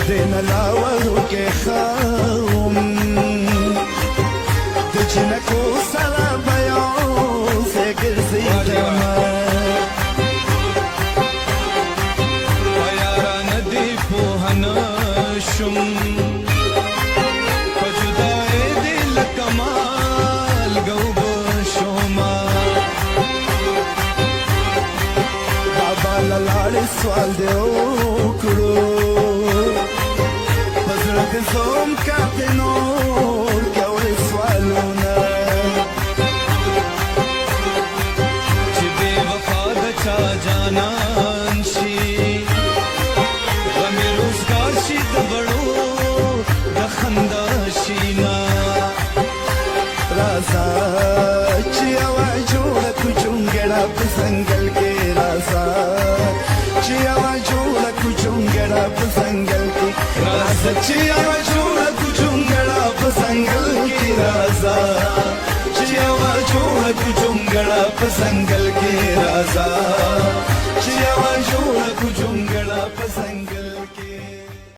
دین لاورو کې خاوم د جنکو سره بیا سه ګرځېدم یارا ندی پوهنه شم په جدای دې لکه مالګو به شومه بابا لاړې سوال دې وکړو په زړه کې زوم کاته نور کوي سوالونه چې بې وفا د چا جانان شي غمې روزګار شي د بړو د خندا شینا رازا چې یوه جوړه کو چونګړه په ځنګل کې رازا چې یوه جوړه کو چونګړه په ځنګل کې رازا چې یوه جوړه کو چونګړه په ځنګل کې رازا چې یوه جوړه کو چونګړه په ځنګل کې رازا